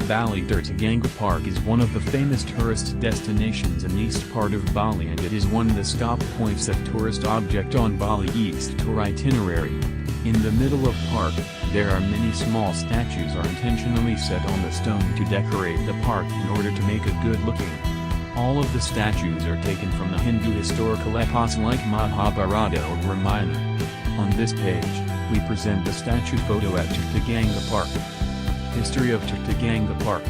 Bali Tirta Gangga Park is one of the famous tourist destinations in east part of Bali, and it is one of the stop points of tourist object on Bali East Tour Itinerary. In the middle of park, there are many small statues are intentionally set on the stone to decorate the park in order to make it good looking. All of the statues are taken from the Hindu historical epos like Maha Bharata or Ramayana. On this page, we present the statue photo at Tirta Gangga Park. History of Tirta Gangga Park.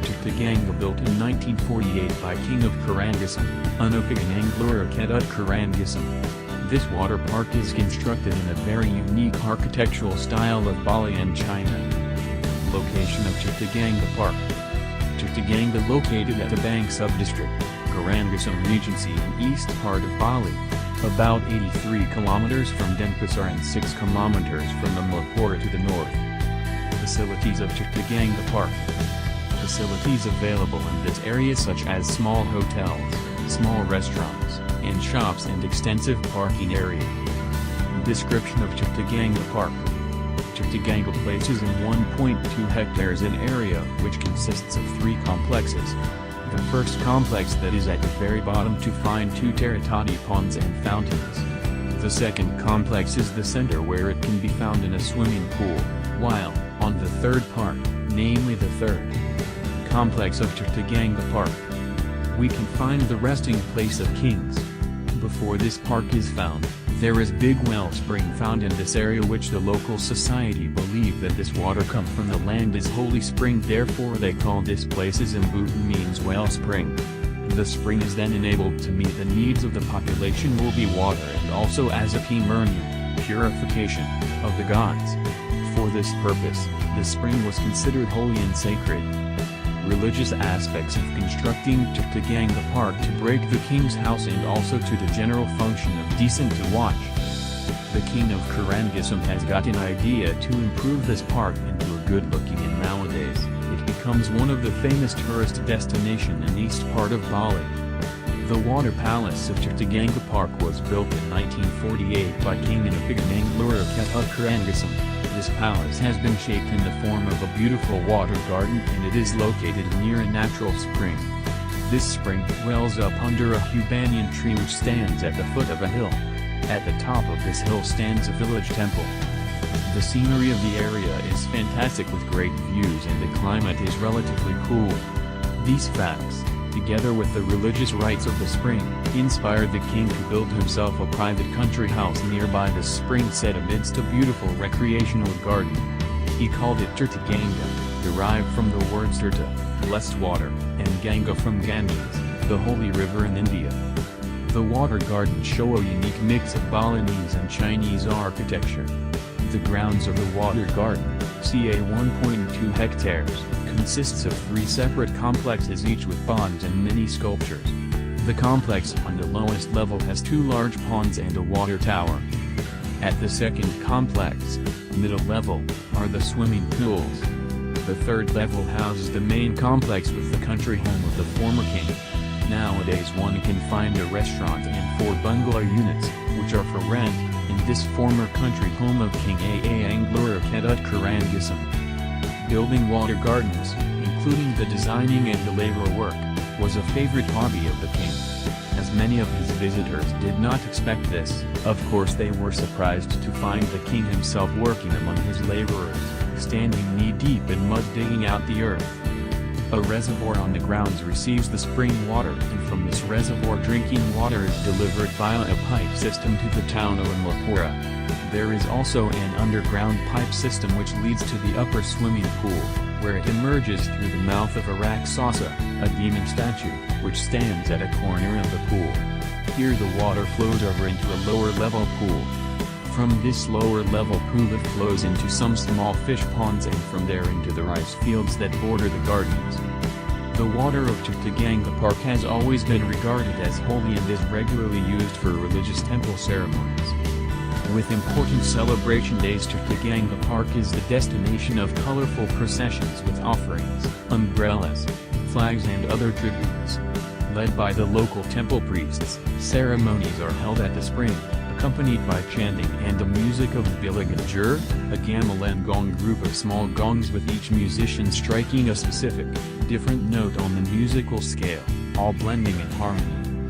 Tirta Gangga built in 1948 by King of Karangasem, Anglo-Raketat Karangasem. This water park is constructed in a very unique architectural style of Bali and China. Location of Tirta Gangga Park. Tirta Gangga located at the Bang sub-district, Karangasem Regency in east part of Bali, about 83 kilometers from Denpasar and 6 kilometers from the Malapura to the north. Facilities of Tirta Gangga Park. Facilities available in this area such as small hotels, small restaurants, and shops and extensive parking area. Description of Tirta Gangga Park. Tirta Gangga places in 1.2 hectares an area which consists of 3 complexes. The first complex that is at the very bottom to find 2 terracotta ponds and fountains. The second complex is the center where it can be found in a swimming pool, while, on the third part, namely the third complex of Tirta Gangga Park, we can find the resting place of kings. Before this park is found, there is big well spring found in this area which the local society believe that this water come from the land is holy spring, therefore they call this places in Bhutan means well spring. The spring is then enabled to meet the needs of the population will be water and also as a Pimurnu, purification, of the gods. For this purpose, the spring was considered holy and sacred. Religious aspects of constructing Tirta Gangga Park to break the king's house and also to the general function of decent to watch. The king of Karangasem has got an idea to improve this park into a good looking, and nowadays, it becomes one of the famous tourist destination in east part of Bali. The water palace of Tirta Gangga Park was built in 1948 by King Anglo-Raketat Karangasem. This palace has been shaped in the form of a beautiful water garden, and it is located near a natural spring. This spring wells up under a huge banyan tree which stands at the foot of a hill. At the top of this hill stands a village temple. The scenery of the area is fantastic with great views, and the climate is relatively cool. These facts, together with the religious rites of the spring, inspired the king to build himself a private country house nearby the spring set amidst a beautiful recreational garden. He called it Tirta Gangga, derived from the words Tirta, blessed water, and Ganga from Ganges, the holy river in India. The water gardens show a unique mix of Balinese and Chinese architecture. The grounds of the water garden, ca 1.2 hectares, consists of 3 separate complexes each with ponds and many sculptures. The complex on the lowest level has 2 large ponds and a water tower. At the second complex, middle level, are the swimming pools. The third level houses the main complex with the country home of the former king. Nowadays one can find a restaurant and 4 bungalow units, which are for rent, in this former country home of King Anglo-Raketat Karangasem. Building water gardens, including the designing and the labor work, was a favorite hobby of the king. As many of his visitors did not expect this, of course they were surprised to find the king himself working among his laborers, standing knee-deep in mud digging out the earth. A reservoir on the grounds receives the spring water, and from this reservoir drinking water is delivered via a pipe system to the town of Malapura. There is also an underground pipe system which leads to the upper swimming pool, where it emerges through the mouth of a Raksasa, a demon statue, which stands at a corner of the pool. Here the water flows over into a lower level pool. From this lower level pool it flows into some small fish ponds and from there into the rice fields that border the gardens. The water of Tirta Gangga Park has always been regarded as holy and is regularly used for religious temple ceremonies. With important celebration days, Tirta Gangga Park is the destination of colorful processions with offerings, umbrellas, flags and other tributes. Led by the local temple priests, ceremonies are held at the spring, a accompanied by chanting and the music of Bilaganjur, a gamelan gong group of small gongs with each musician striking a specific, different note on the musical scale, all blending in harmony.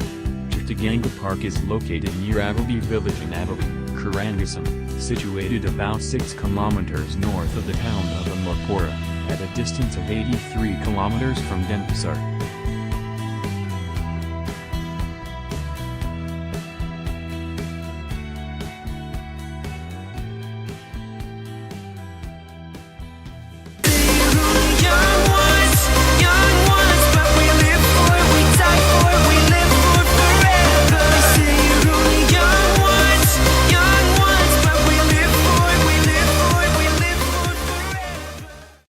Tirta Gangga Park is located near Avali village in Avali, Karangasem, situated about 6 kilometers north of the town of Amapura, at a distance of 83 kilometers from Denpasar.